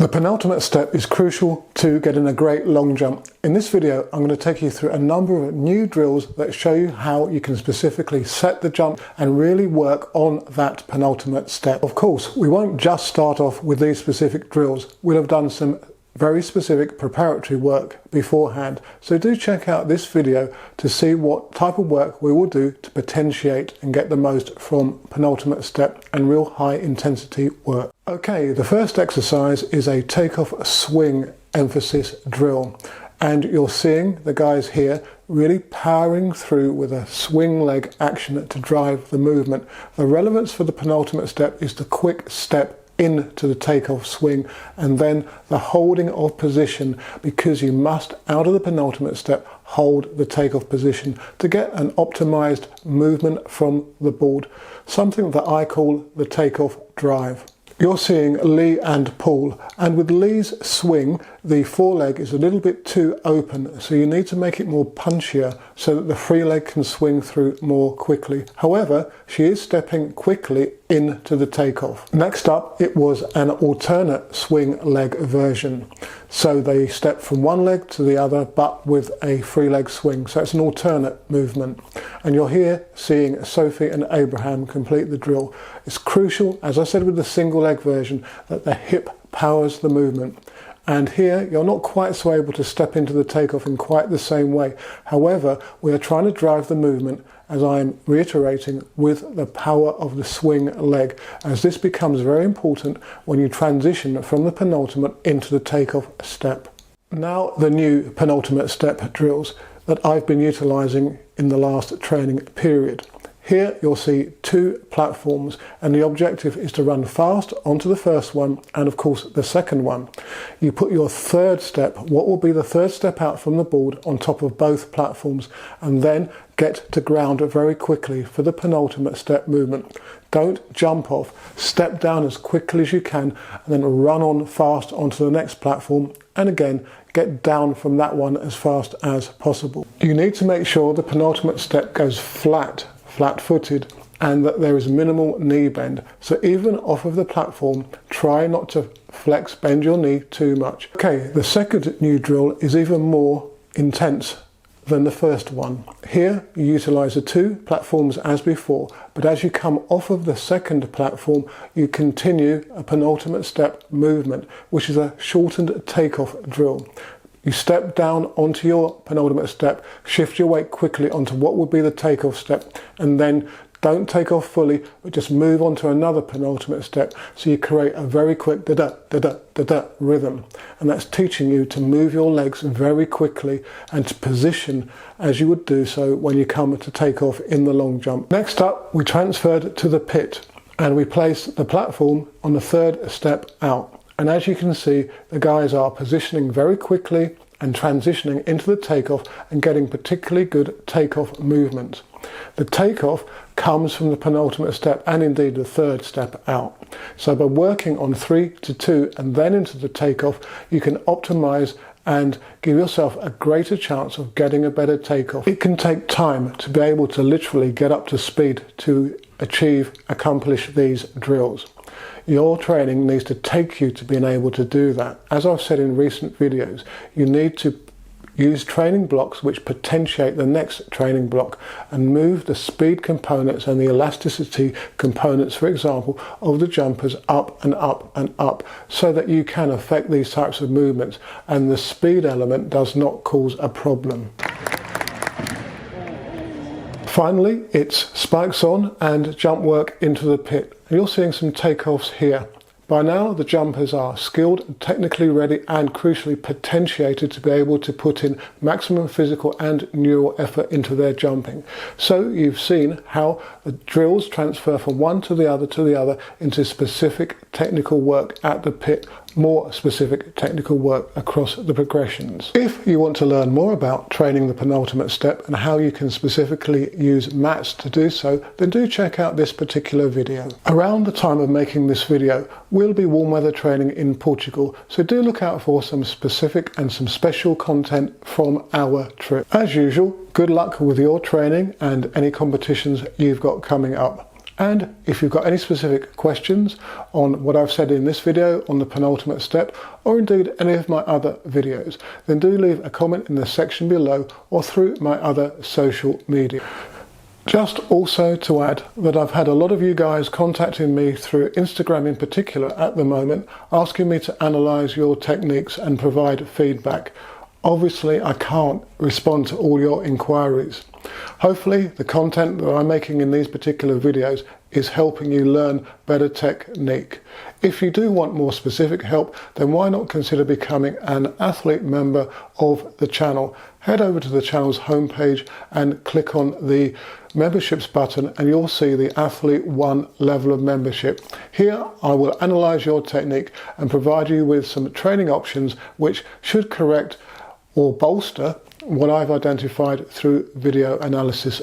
The penultimate step is crucial to getting a great long jump. In this video, I'm going to take you through a number of new drills that show you how you can specifically set the jump and really work on that penultimate step. Of course, we won't just start off with these specific drills. We'll have done some very specific preparatory work beforehand. So do check out this video to see what type of work we will do to potentiate and get the most from penultimate step and real high intensity work. Okay, the first exercise is a takeoff swing emphasis drill. And you're seeing the guys here really powering through with a swing leg action to drive the movement. The relevance for the penultimate step is the quick step into the takeoff swing and then the holding of position, because you must, out of the penultimate step, hold the takeoff position to get an optimized movement from the board, something that I call the takeoff drive. You're seeing Lee and Paul, and with Lee's swing, the foreleg is a little bit too open, so you need to make it more punchier so that the free leg can swing through more quickly. However, she is stepping quickly into the takeoff. Next up, it was an alternate swing leg version. So they step from one leg to the other, but with a free leg swing. So it's an alternate movement. And you're here seeing Sophie and Abraham complete the drill. It's crucial, as I said with the single leg version, that the hip powers the movement. And here you're not quite so able to step into the takeoff in quite the same way. However, we are trying to drive the movement, as I'm reiterating, with the power of the swing leg, as this becomes very important when you transition from the penultimate into the takeoff step. Now the new penultimate step drills that I've been utilizing in the last training period. Here you'll see two platforms, and the objective is to run fast onto the first one and of course the second one. You put your third step, what will be the third step out from the board, on top of both platforms, and then get to ground very quickly for the penultimate step movement. Don't jump off, step down as quickly as you can and then run on fast onto the next platform, and again get down from that one as fast as possible. You need to make sure the penultimate step goes flat-footed, and that there is minimal knee bend. So even off of the platform, try not to bend your knee too much. Okay, the second new drill is even more intense than the first one. Here you utilize the two platforms as before, but as you come off of the second platform, you continue a penultimate step movement, which is a shortened takeoff drill. You step down onto your penultimate step, shift your weight quickly onto what would be the takeoff step, and then don't take off fully, but just move on to another penultimate step, so you create a very quick da-da rhythm. And that's teaching you to move your legs very quickly and to position as you would do so when you come to take off in the long jump. Next up, we transferred to the pit and we placed the platform on the third step out. And as you can see, the guys are positioning very quickly and transitioning into the takeoff and getting particularly good takeoff movement. The takeoff comes from the penultimate step and indeed the third step out. So by working on 3 to 2 and then into the takeoff, you can optimize and give yourself a greater chance of getting a better takeoff. It can take time to be able to literally get up to speed to accomplish these drills. Your training needs to take you to being able to do that. As I've said in recent videos, you need to use training blocks which potentiate the next training block and move the speed components and the elasticity components, for example, of the jumpers up and up and up, so that you can affect these types of movements and the speed element does not cause a problem. Finally, it's spikes on and jump work into the pit. You're seeing some takeoffs here. By now, the jumpers are skilled and technically ready and crucially potentiated to be able to put in maximum physical and neural effort into their jumping. So you've seen how the drills transfer from one to the other into specific technical work at the pit, more specific technical work across the progressions. If you want to learn more about training the penultimate step and how you can specifically use mats to do so, then do check out this particular video. Around the time of making this video, we'll be warm weather training in Portugal, so do look out for some specific and some special content from our trip. As usual, good luck with your training and any competitions you've got coming up. And if you've got any specific questions on what I've said in this video, on the penultimate step, or indeed any of my other videos, then do leave a comment in the section below or through my other social media. Just also to add that I've had a lot of you guys contacting me through Instagram in particular at the moment, asking me to analyse your techniques and provide feedback. Obviously, I can't respond to all your inquiries. Hopefully, the content that I'm making in these particular videos is helping you learn better technique. If you do want more specific help, then why not consider becoming an athlete member of the channel? Head over to the channel's homepage and click on the memberships button and you'll see the Athlete 1 level of membership. Here I will analyse your technique and provide you with some training options which should correct or bolster what I've identified through video analysis